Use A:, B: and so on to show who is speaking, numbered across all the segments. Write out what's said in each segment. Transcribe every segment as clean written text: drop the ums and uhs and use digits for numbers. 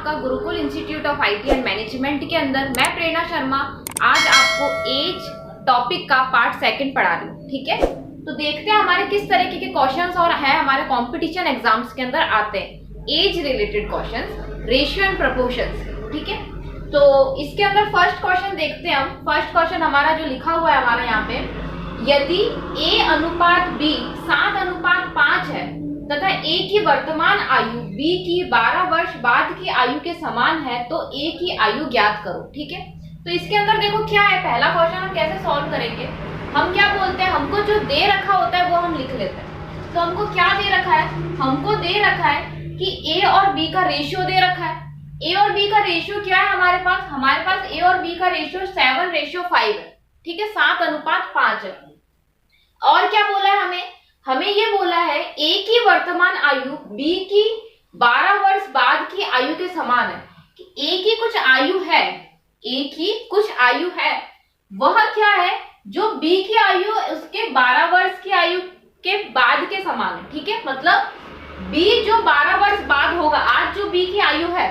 A: आपका Gurukul institute of IT and management के अंदर। मैं प्रेरणा शर्मा आज आपको एज टॉपिक का पार्ट सेकंड पढ़ा रही हूँ। ठीक है, तो देखते हैं हमारे किस तरीके के क्वेश्चंस और है हमारे कंपटीशन एग्जाम्स के अंदर आते हैं age related questions, ratio and proportions. ठीक है, तो इसके अंदर फर्स्ट क्वेश्चन देखते हैं हम। फर्स्ट क्वेश्चन हमारा जो लिखा हुआ है हमारा यहाँ पे, यदि A अनुपात B 7:5 है तथा A की वर्तमान आयु B की 12 वर्ष बाद की आयु के समान है तो A की आयु ज्ञात करो। ठीक है, तो इसके अंदर देखो क्या है, पहला क्वेश्चन हम कैसे सॉल्व करेंगे। हम क्या बोलते हैं, हमको जो दे रखा होता है वो हम लिख लेते हैं। तो हमको क्या दे रखा है, हमको दे रखा है कि A और B का रेशियो दे रखा है। A और B का रेशियो क्या है हमारे पास A और B का रेशियो 7:5 है। ठीक है, 7:5 है। और क्या बोला है हमें ये बोला है A की वर्तमान आयु B की 12 वर्ष बाद की आयु के समान है। कि A की कुछ आयु है, वह क्या है, जो B की आयु उसके 12 वर्ष की आयु के बाद के समान है। ठीक है, मतलब B जो 12 वर्ष बाद होगा, आज जो B की आयु है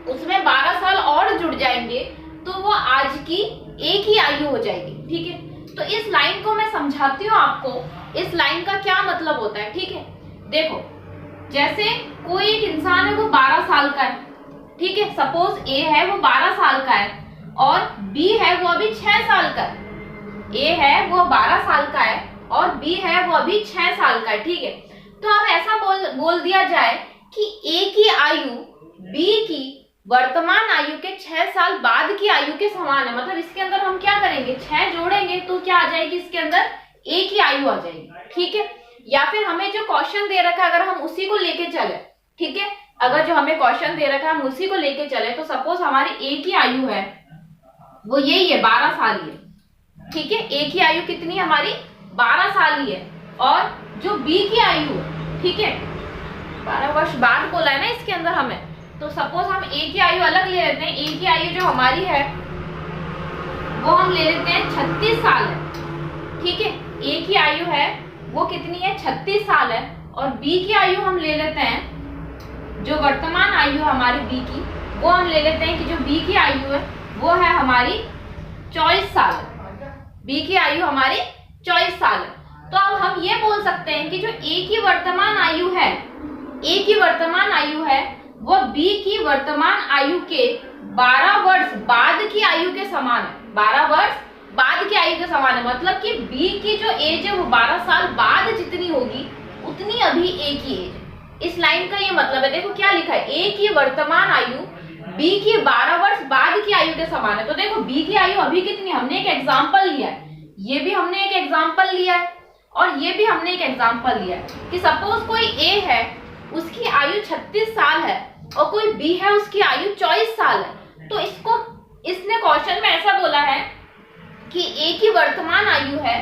A: उसमें 12 साल और जुड़ जाएंगे तो वो आज की A की आयु हो जाएगी। ठीक है, तो इस लाइन को मैं समझाती हूँ आपको, इस लाइन का क्या मतलब होता है। ठीक है, देखो जैसे कोई एक इंसान है वो 12 साल का है। ठीक है, सपोज A है वो 12 साल का है और B है वो अभी 6 साल का है। A है वो 12 साल का है और B है वो अभी 6 साल का है। ठीक है, तो अब ऐसा बोल दिया जाए कि A की आयु B की वर्तमान आयु के 6 साल बाद की आयु के समान है। मतलब इसके अंदर हम क्या करेंगे, 6 जोड़ेंगे तो क्या आ जाएगी, इसके अंदर A की आयु आ जाएगी। ठीक है, या फिर हमें जो क्वेश्चन दे रखा है अगर हम उसी को लेके चले, ठीक है, अगर जो हमें क्वेश्चन दे रखा है हम उसी को लेके चले तो सपोज हमारी A की आयु है वो यही है, 12 साल ही है। ठीक है, A की आयु कितनी है हमारी, 12 साल ही है। और जो B की आयु है, ठीक है, 12 वर्ष बाद बोला है ना इसके अंदर हमें, तो सपोज हम A की आयु अलग ले लेते हैं। A की आयु जो हमारी है वो हम ले लेते हैं 36 साल है। ठीक है, A की आयु है वो कितनी है, 36 साल है। और B की आयु हम ले लेते हैं, जो वर्तमान आयु है हमारी B की, वो हम ले लेते हैं कि जो B की आयु है वो है हमारी 24 साल है। B की आयु हमारी 24 साल है। तो अब हम ये बोल सकते हैं कि जो A की वर्तमान आयु है वो B की वर्तमान आयु के 12 वर्ष बाद की आयु के समान है। 12 वर्ष बाद की आयु के समान है, मतलब कि B की जो एज है वो 12 साल बाद जितनी होगी उतनी अभी A की एज है। इस लाइन का ये मतलब है, देखो क्या लिखा है, A की वर्तमान आयु B की 12 वर्ष बाद की आयु के समान है। तो देखो B की आयु अभी कितनी, हमने एक एग्जाम्पल लिया है, ये भी हमने एक एग्जाम्पल लिया है और ये भी हमने एक एग्जाम्पल लिया है कि सपोज कोई A है उसकी आयु 36 साल है और कोई B है उसकी आयु 24 साल है। तो इसने क्वेश्चन में ऐसा बोला है कि A की वर्तमान आयु है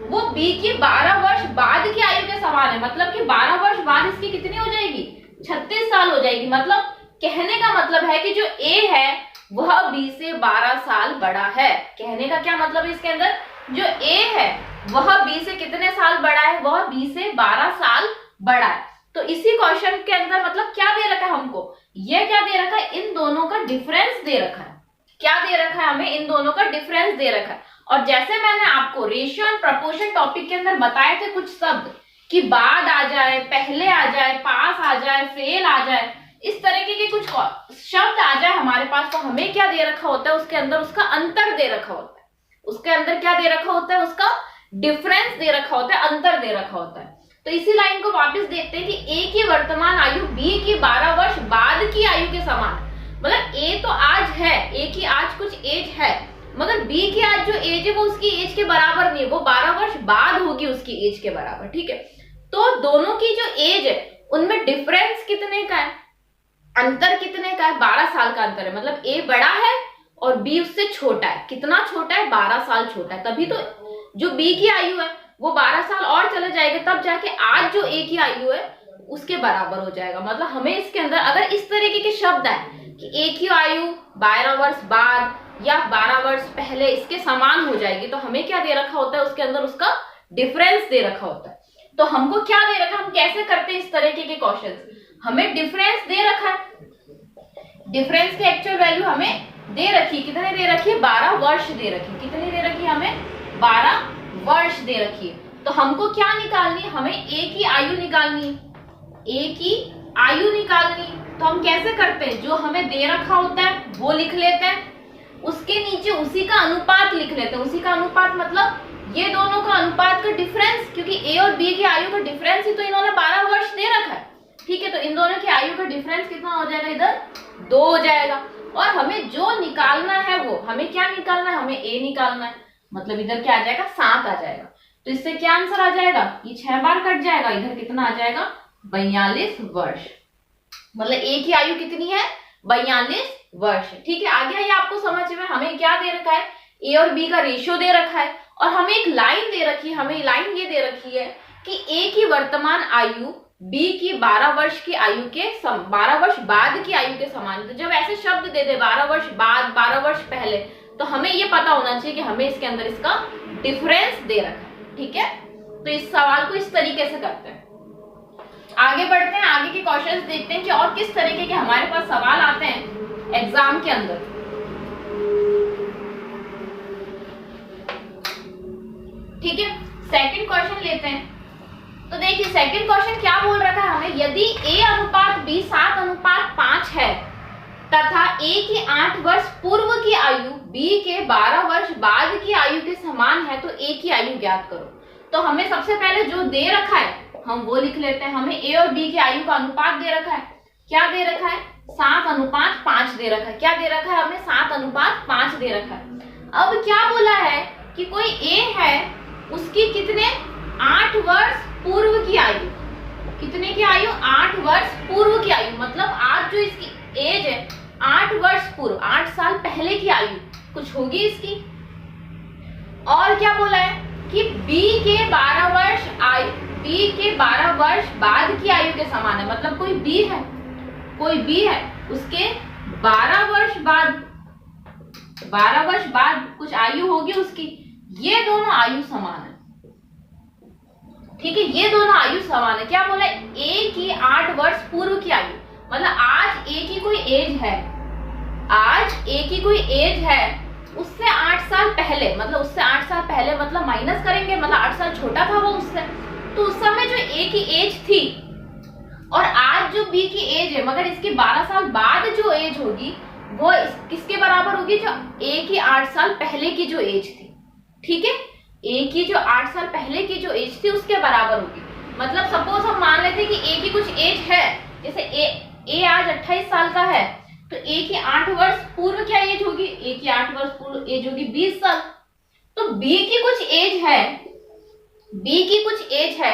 A: वो B की 12 वर्ष बाद की आयु के समान है। मतलब कि 12 वर्ष बाद इसकी कितनी हो जाएगी, 36 साल हो जाएगी। मतलब कहने का मतलब है कि जो A है वह B से 12 साल बड़ा है। कहने का क्या मतलब है, इसके अंदर जो A है वह B से कितने साल बड़ा है, वह B से 12 साल बड़ा है। तो इसी क्वेश्चन के अंदर मतलब क्या दे रखा है हमको, ये क्या दे रखा है, इन दोनों का डिफरेंस दे रखा है। क्या दे रखा है हमें, इन दोनों का डिफरेंस दे रखा है। और जैसे मैंने आपको रेशियो एंड प्रोपोर्शन टॉपिक के अंदर बताए थे कुछ शब्द कि बाद आ जाए, पहले आ जाए, पास आ जाए, फेल आ जाए, इस तरीके के कुछ शब्द आ जाए हमारे पास, तो हमें क्या दे रखा होता है, उसके अंदर उसका अंतर दे रखा होता है। उसके अंदर क्या दे रखा होता है, उसका डिफरेंस दे रखा होता है, अंतर दे रखा होता है। तो इसी लाइन को वापस देखते हैं कि A की वर्तमान आयु B की 12 वर्ष बाद की आयु के समान है। मतलब A तो आज है, A की आज कुछ एज है, मगर B की आज जो एज है वो उसकी एज के बराबर नहीं है, वो 12 वर्ष बाद होगी उसकी एज के बराबर। ठीक है, तो दोनों की जो एज है उनमें डिफरेंस कितने का है, अंतर कितने का है, 12 साल का अंतर है। मतलब A बड़ा है और B उससे छोटा है। कितना छोटा है, 12 साल छोटा है। तभी तो जो B की आयु है वो 12 साल और चले जाएगा, तब जाके आज जो A की आयु है उसके बराबर हो जाएगा। मतलब हमें इसके अंदर अगर इस तरीके के शब्द आए कि A की आयु 12 वर्ष बाद या 12 वर्ष पहले इसके समान हो जाएगी, तो हमें क्या दे रखा होता है, उसके अंदर उसका डिफरेंस दे रखा होता है। तो हमको क्या दे रखा है, हम कैसे करते हैं इस तरीके के क्वेश्चंस, हमें डिफरेंस दे रखा है, डिफरेंस की एक्चुअल वैल्यू हमें दे रखी, कितने दे रखी है, 12 वर्ष दे रखी, कितनी दे रखी है हमें, 12 वर्ष दे रखी है। तो हमको क्या निकालनी है, हमें ए की आयु निकालनी है, ए की आयु निकालनी। तो हम कैसे करते हैं, जो हमें दे रखा होता है वो लिख लेते हैं, उसके नीचे उसी का अनुपात लिख लेते हैं। उसी का अनुपात मतलब ये दोनों का अनुपात का डिफरेंस, क्योंकि ए और बी की आयु का डिफरेंस ही तो इन्होंने 12 वर्ष दे रखा है, ठीक है। तो इन दोनों की आयु का डिफरेंस कितना हो जाएगा, इधर 2 हो जाएगा। और हमें जो निकालना है वो, हमें क्या निकालना है, हमें ए निकालना है, मतलब इधर क्या आ जाएगा, 7 आ जाएगा। तो इससे क्या आंसर आ जाएगा, ये 6 बार कट जाएगा, इधर कितना आ जाएगा, 42 वर्ष। मतलब ए की आयु कितनी है, 42 वर्ष, ठीक है। आगे ये आपको समझ में, हमें क्या दे रखा है, ए और बी का रेशियो दे रखा है, और हमें एक लाइन दे रखी है, हमें लाइन ये दे रखी है कि ए की वर्तमान आयु बी की 12 वर्ष की आयु के 12 वर्ष बाद की आयु के समान। तो जब ऐसे शब्द दे दे 12 वर्ष बाद, 12 वर्ष पहले, तो हमें ये पता होना चाहिए कि हमें इसके अंदर इसका डिफरेंस दे रखा है, ठीक है। तो इस सवाल को इस तरीके से करते हैं। आगे बढ़ते हैं, आगे के क्वेश्चंस देखते हैं कि और किस तरीके के हमारे पास सवाल आते हैं एग्जाम के अंदर। ठीक है, सेकंड क्वेश्चन लेते हैं। तो देखिए सेकंड क्वेश्चन क्या बोल रखा है हमें, यदि a अनुपात b 7:5 है तथा a की 8 वर्ष पूर्व की आयु b के 12 वर्ष बाद की आयु के समान है, तो a की आयु ज्ञात करो। तो हमें सबसे पहले जो दे रखा है हम वो लिख लेते हैं। हमें a और b की आयु का अनुपात दे रखा है, क्या दे रखा है, 7:5 दे रखा है। क्या दे रखा है हमें, 7:5 दे रखा है। अब क्या बोला है कि कोई a है, उसकी कितने 8 वर्ष पूर्व की आयु, कितने की आयु, 8 वर्ष पूर्व की आयु, मतलब आज जो इसकी एज है 8 वर्ष पूर्व, 8 साल पहले की आयु कुछ होगी इसकी। और क्या बोला है कि B के 12 वर्ष आयु, B के 12 वर्ष बाद की आयु के समान है, मतलब कोई B है, कोई B है, उसके 12 वर्ष बाद, 12 वर्ष बाद कुछ आयु होगी उसकी। ये दोनों आयु समान है, ठीक है, ये दोनों आयु समान है। क्या बोला, ए की 8 वर्ष पूर्व की आयु, मतलब आज ए की कोई एज है, आज ए की कोई एज है, उससे 8 साल पहले, मतलब उससे 8 साल पहले मतलब माइनस करेंगे, मतलब 8 साल छोटा था वो उससे, तो उस समय जो ए की एज थी और आज जो बी की एज है, मगर इसके 12 साल बाद जो एज होगी वो किसके बराबर होगी, जो ए की 8 साल पहले की जो एज थी, ठीक है, ए की जो 8 साल पहले की जो एज थी उसके बराबर होगी। मतलब सपोज हम मान लेते हैं कि ए की कुछ एज है, जैसे ए आज 28 साल का है, तो ए की 8 वर्ष पूर्व क्या एज होगी, ए की 8 वर्ष पूर्व एज होगी 20 साल। तो बी की कुछ एज है, बी की कुछ एज है,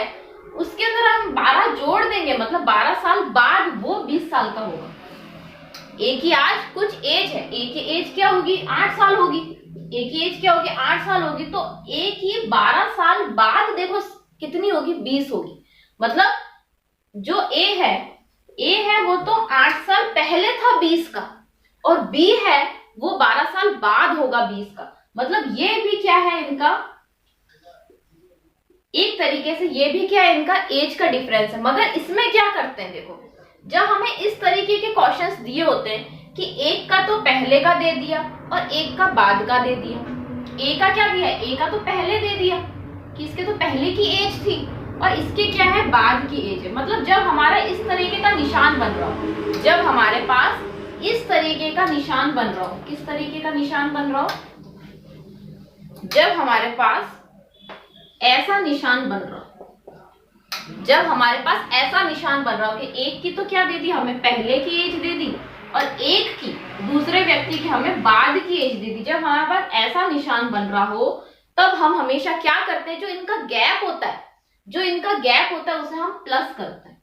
A: उसके अंदर हम 12 जोड़ देंगे, मतलब 12 साल बाद वो 20 साल का होगा। ए की आज कुछ एज है, ए की एज क्या होगी, 8 साल होगी, ए की एज क्या होगी, 8 साल होगी, तो ए की 12 साल बाद देखो कितनी होगी, 20 होगी। मतलब जो ए है वो तो 8 साल पहले था 20 का, और बी है वो 12 साल बाद होगा 20 का। मतलब ये भी क्या है इनका, एक तरीके से ये भी क्या है, इनका एज का डिफरेंस है। मगर इसमें क्या करते हैं, देखो जब हमें इस तरीके के क्वेश्चंस दिए होते हैं कि एक का तो पहले का दे दिया और एक का बाद का दे दिया, ए का क्या दिया, ए का तो पहले दे दिया कि इसके तो पहले की एज थी, और इसके क्या है, बाद की एज है। मतलब जब हमारा इस तरीके का निशान बन रहा हो, जब हमारे पास इस तरीके का निशान बन रहा हो, किस तरीके का निशान बन रहा हो, जब हमारे पास ऐसा निशान बन रहा हो, जब हमारे पास ऐसा निशान बन रहा हो कि एक की तो क्या दे दी हमें, पहले की एज दे दी, और एक की, दूसरे व्यक्ति की हमें बाद की एज दे दी। जब हमारे पास ऐसा निशान बन रहा हो तब हम हमेशा क्या करते हैं, जो इनका गैप होता है, जो इनका गैप होता है उसे हम प्लस करते हैं।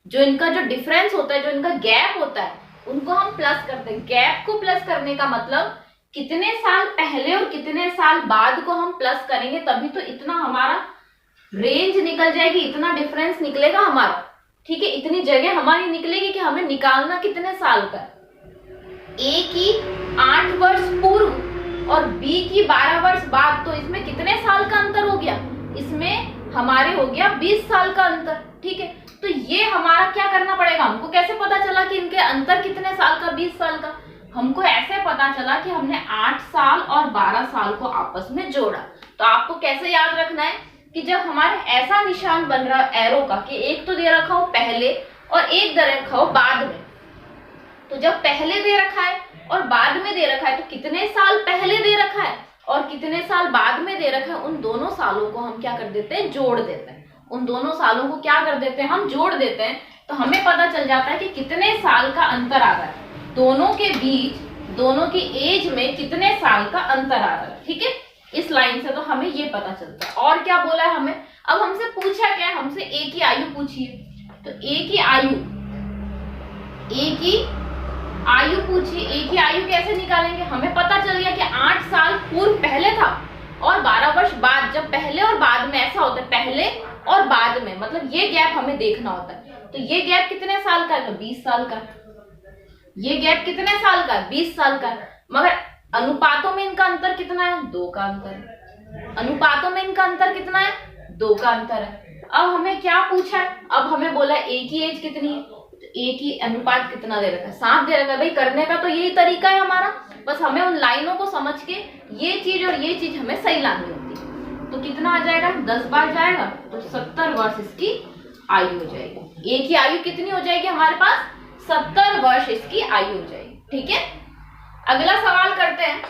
A: जो इनका जो डिफरेंस होता है, जो इनका गैप होता है, उनको हम प्लस करते हैं। गैप को प्लस करने का मतलब कितने साल पहले और कितने साल बाद को हम प्लस करेंगे, तभी तो इतना हमारा रेंज निकल जाएगी, इतना डिफरेंस निकलेगा हमारा, ठीक है, इतनी जगह हमारी निकलेगी कि हमें निकालना कितने साल का है। ए की 8 वर्ष पूर्व और बी की 12 वर्ष बाद, तो इसमें कितने साल का अंतर हो गया, इसमें हमारे हो गया 20 साल का अंतर, ठीक है। तो ये हमारा क्या करना पड़ेगा, हमको कैसे पता चला कि इनके अंतर कितने साल का, 20 साल का। हमको ऐसे पता चला कि हमने 8 साल और 12 साल को आपस में जोड़ा। तो आपको कैसे याद रखना है कि जब हमारे ऐसा निशान बन रहा है एरो का कि एक तो दे रखा हो पहले और एक दे रखा हो बाद में, तो जब पहले दे रखा है और बाद में दे रखा है तो कितने साल पहले दे रखा है और कितने साल बाद में दे रखा है, उन दोनों सालों को हम क्या कर देते हैं, जोड़ देते हैं। उन दोनों सालों को क्या कर देते हैं, हम जोड़ देते हैं। तो हमें पता चल जाता है कि कितने साल का अंतर आ रहा है दोनों के बीच, दोनों की एज में कितने साल का अंतर आ रहा है। ठीक है, इस लाइन से तो हमें ये पता चलता है। और क्या बोला है हमें, अब हमसे पूछा क्या है, हमसे ए की आयु पूछी है। तो ए की आयु पूछी। ए की आयु कैसे निकालेंगे, हमें पता चल गया कि 8 साल पूर्व पहले था और 12 वर्ष बाद। जब पहले और बाद में ऐसा होता है, पहले और बाद में, मतलब ये गैप हमें देखना होता है। तो ये गैप कितने साल का है, तो 20 साल का। ये गैप कितने साल का है, 20 साल का। मगर अनुपातों में इनका अंतर कितना है, 2 का अंतर है। अनुपातों में इनका अंतर कितना है, 2 का अंतर है। अब हमें क्या पूछा है, अब हमें बोला है ए की एज कितनी है, तो ए की अनुपात कितना दे रखा है, 7 दे रखा है। भाई करने का तो यही तरीका है हमारा, बस हमें उन लाइनों को समझ के ये चीज और ये चीज हमें सही लानी होती है। तो कितना आ जाएगा, 10 बार जाएगा तो 70 वर्ष इसकी आयु हो जाएगी। ए की आयु कितनी हो जाएगी हमारे पास, 70 वर्ष इसकी आयु हो जाएगी। ठीक है, अगला सवाल करते हैं।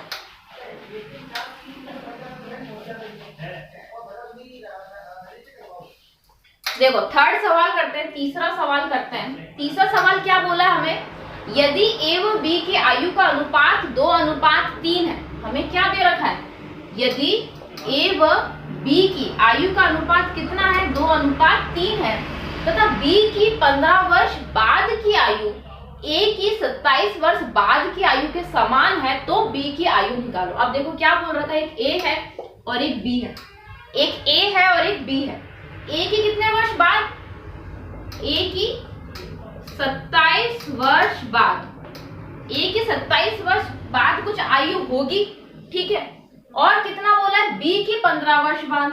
A: देखो थर्ड सवाल करते हैं, तीसरा सवाल करते हैं। तीसरा सवाल क्या बोला है हमें, यदि ए व बी की आयु का अनुपात 2:3 है। हमें क्या दे रखा है, यदि ए व बी की आयु का अनुपात कितना है, 2:3 है, तथा बी की 15 वर्ष बाद की आयु ए की 27 वर्ष बाद की आयु के समान है, तो बी की आयु निकालो। अब देखो क्या बोल रखा है, एक ए है और एक बी है। एक ए है और एक बी है। ए की कितने वर्ष बाद, ए की 27 वर्ष बाद। ए की 27 वर्ष बाद कुछ आयु होगी, ठीक है। और कितना बोला है, बी की 15 वर्ष बाद।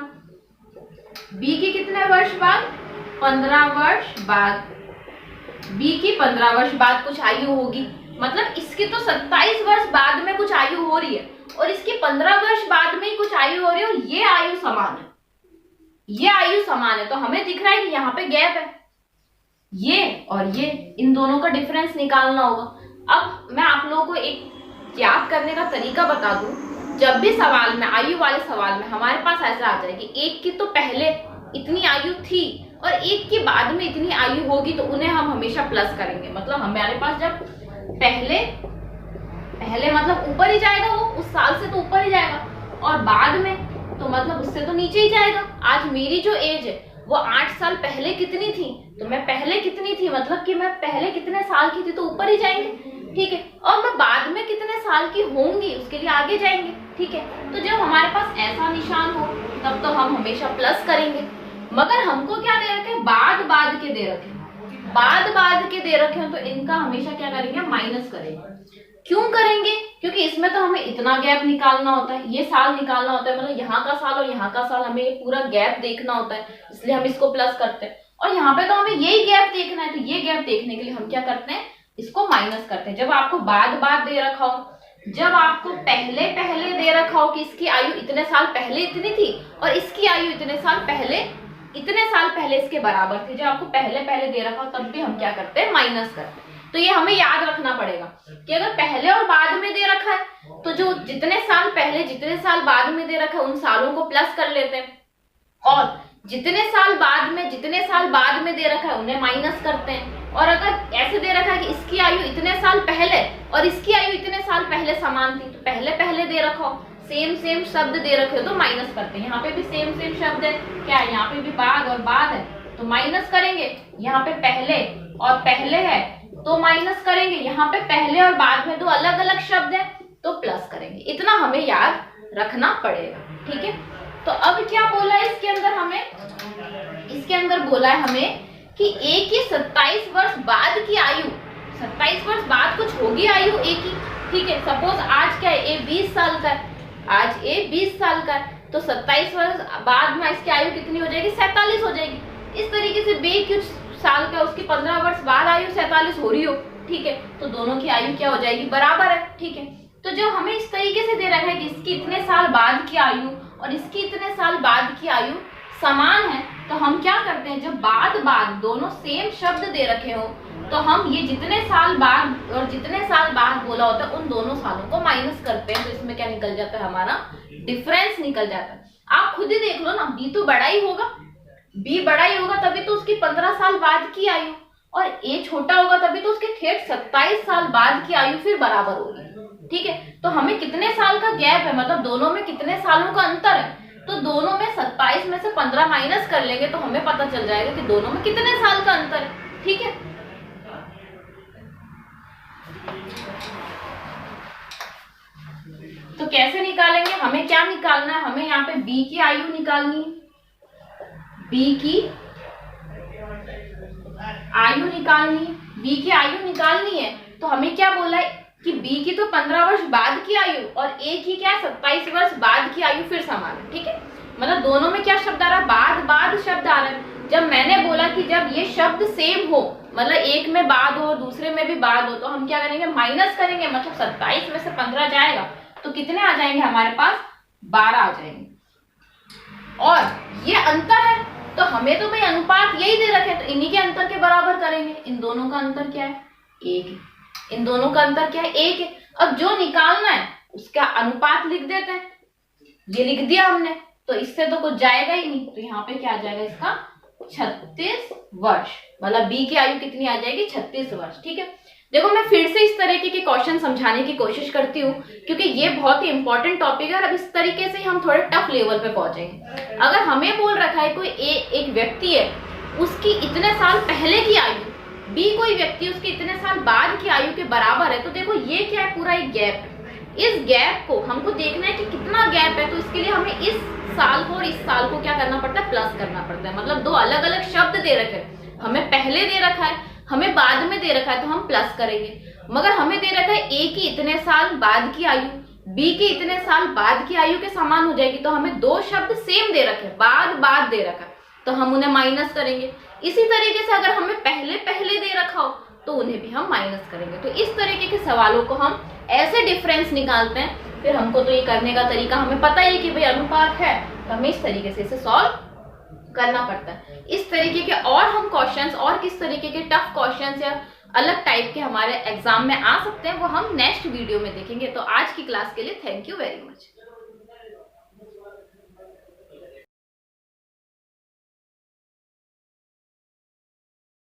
A: बी की कितने वर्ष बाद, 15 वर्ष बाद। बी की 15 वर्ष बाद कुछ आयु होगी, मतलब इसकी तो 27 वर्ष बाद में कुछ आयु हो रही है और इसकी 15 वर्ष बाद में ही कुछ आयु हो रही है, और ये आयु समान है। ये आयु समान है, तो हमें दिख रहा है कि यहाँ पे गैप है, ये और ये, इन दोनों का डिफरेंस निकालना होगा। अब मैं आप लोगों को एक याद करने का तरीका बता दूं, जब भी सवाल में, आयु वाले सवाल में हमारे पास ऐसा आ जाए कि एक की तो पहले इतनी आयु थी और एक की बाद में इतनी आयु होगी, तो उन्हें हम हमेशा प्लस करेंगे। मतलब हमारे पास जब पहले मतलब ऊपर ही जाएगा, वो उस साल से तो ऊपर ही जाएगा, और बाद में तो मतलब उससे तो नीचे ही जाएगा। आज मेरी जो एज है वो 8 साल पहले कितनी थी, तो मैं पहले कितनी थी, मतलब कि मैं पहले कितने साल की थी, तो ऊपर ही जाएंगे, ठीक है। और मैं बाद में कितने साल की होंगी, उसके लिए आगे जाएंगे, ठीक है। तो जब हमारे पास ऐसा निशान हो तब तो हम हमेशा प्लस करेंगे। मगर हमको क्या दे रखे, बाद के दे रखे, बाद के दे रखे हो, तो इनका हमेशा क्या करेंगे, माइनस करेंगे। क्यों करेंगे, क्योंकि इसमें तो हमें इतना गैप निकालना होता है, ये साल निकालना होता है, मतलब यहाँ का साल और यहाँ का साल, हमें ये पूरा गैप देखना होता है, इसलिए हम इसको प्लस करते हैं। और यहाँ पे तो हमें यही गैप देखना है, तो ये गैप देखने के लिए हम क्या करते हैं, इसको माइनस करते हैं। जब आपको बाद दे रखा हो, जब आपको पहले दे रखा हो कि इसकी आयु इतने साल पहले इतनी थी और इसकी आयु इतने साल पहले इसके बराबर थी, जब आपको पहले दे रखा हो, तब भी हम क्या करते हैं, माइनस करते हैं। तो ये हमें याद रखना पड़ेगा कि अगर पहले और बाद में दे रखा है तो जो जितने साल पहले जितने साल बाद में दे रखा है उन सालों को प्लस कर लेते हैं, और जितने साल बाद में दे रखा है उन्हें माइनस करते हैं। और अगर ऐसे दे रखा है कि इसकी आयु इतने साल पहले और इसकी आयु इतने साल पहले समान थी, तो पहले दे रखा हो, सेम शब्द दे रखे हो, तो माइनस करते हैं। यहाँ पे भी सेम शब्द है, क्या है, यहाँ पे भी बाद और बाद है, तो माइनस करेंगे। यहाँ पे पहले और पहले है तो माइनस करेंगे। यहाँ पे पहले और बाद में दो अलग अलग शब्द है, तो प्लस करेंगे। इतना हमें याद रखना पड़ेगा, ठीक है। तो अब क्या बोला है इसके अंदर हमें, इसके अंदर बोला है हमें कि ए की 27 वर्ष बाद की आयु, 27 वर्ष बाद कुछ होगी आयु ए की, ठीक है। सपोज आज क्या है, ए 20 साल का है, आज ए 20 साल का है, तो 27 वर्ष बाद में इसकी आयु कितनी हो जाएगी, 47 हो जाएगी। इस तरीके से बी की साल का, उसकी 15 वर्ष बाद आयु 47 हो रही हो, ठीक है, तो दोनों की आयु क्या हो जाएगी, बराबर है, ठीक है। तो जो हमें इस तरीके से दे रखा है कि इसकी इतने साल बाद की आयु और इसकी इतने साल बाद की आयु समान है, तो हम क्या करते हैं, जब बाद दोनों सेम शब्द दे रखे हो तो हम ये जितने साल बाद और जितने साल बाद बोला होता है उन दोनों सालों को माइनस करते हैं, तो इसमें क्या निकल जाता है, हमारा डिफरेंस निकल जाता है। आप खुद ही देख लो ना, बी तो बड़ा ही होगा, बी बड़ा ही होगा तभी तो उसकी 15 साल बाद की आयु, और ए छोटा होगा तभी तो उसके ठेठ 27 साल बाद की आयु फिर बराबर होगी, ठीक है। तो हमें कितने साल का गैप है, मतलब दोनों में कितने सालों का अंतर है, तो दोनों में 27 में से 15 माइनस कर लेंगे तो हमें पता चल जाएगा कि दोनों में कितने साल का अंतर है, ठीक है। तो कैसे निकालेंगे, हमें क्या निकालना है, हमें यहाँ पे बी की आयु निकालनी है, बी की आयु निकालनी है, बी की आयु निकालनी है। तो हमें क्या बोला है कि बी की तो 15 वर्ष बाद की आयु और ए की क्या 27 वर्ष बाद की आयु फिर समान है, ठीक है। मतलब दोनों में क्या शब्द आ रहा है, बाद शब्द आ रहा है। जब मैंने बोला कि जब ये शब्द सेम हो, मतलब एक में बाद हो दूसरे में भी बाद हो, तो हम क्या करेंगे, माइनस करेंगे, मतलब 27 में से 15 जाएगा तो कितने आ जाएंगे हमारे पास, 12 आ जाएंगे। और ये अंतर है तो हमें तो भाई अनुपात यही दे रखे, तो इन्हीं के अंतर के बराबर करेंगे। इन दोनों का अंतर क्या है, 1 है। इन दोनों का अंतर क्या है, 1 है। अब जो निकालना है उसका अनुपात लिख देते हैं, ये लिख दिया हमने, तो इससे तो कुछ जाएगा ही नहीं, तो यहाँ पे क्या आ जाएगा इसका 36 वर्ष, मतलब बी की आयु कितनी आ जाएगी, 36 वर्ष, ठीक है। देखो मैं फिर से इस तरीके के क्वेश्चन समझाने की कोशिश करती हूँ क्योंकि ये बहुत ही इंपॉर्टेंट टॉपिक है और अब इस तरीके से हम थोड़े टफ लेवल पे पहुंचेंगे। अगर हमें बोल रखा है कोई एक व्यक्ति है, उसकी इतने साल पहले की आयु, बी कोई व्यक्ति उसकी इतने साल बाद की आयु के बराबर है, तो देखो ये क्या है, पूरा एक गैप है। इस गैप को हमको देखना है कि कितना गैप है, तो इसके लिए हमें इस साल को और इस साल को क्या करना पड़ता है, प्लस करना पड़ता है। मतलब दो अलग अलग शब्द दे रखे हैं, हमें पहले दे रखा है, हमें बाद में दे रखा है, तो हम प्लस करेंगे। मगर हमें दे रखा है ए की इतने साल बाद की आयु बी के इतने साल बाद की आयु के समान हो जाएगी, तो हमें दो शब्द सेम दे रखे, बाद दे रखा है, तो हम उन्हें माइनस करेंगे। इसी तरीके से अगर हमें पहले दे रखा हो तो उन्हें भी हम माइनस करेंगे। तो इस तरीके के सवालों को हम ऐसे डिफरेंस निकालते हैं। फिर हमको तो ये करने का तरीका हमें पता ही है कि भाई अनुपात है, तो हमें इस तरीके से इसे सॉल्व करना पड़ता है। इस तरीके के और हम क्वेश्चंस और किस तरीके के टफ क्वेश्चंस या अलग टाइप के हमारे एग्जाम में आ सकते हैं, वो हम नेक्स्ट वीडियो में देखेंगे। तो आज की क्लास के लिए थैंक यू वेरी मच।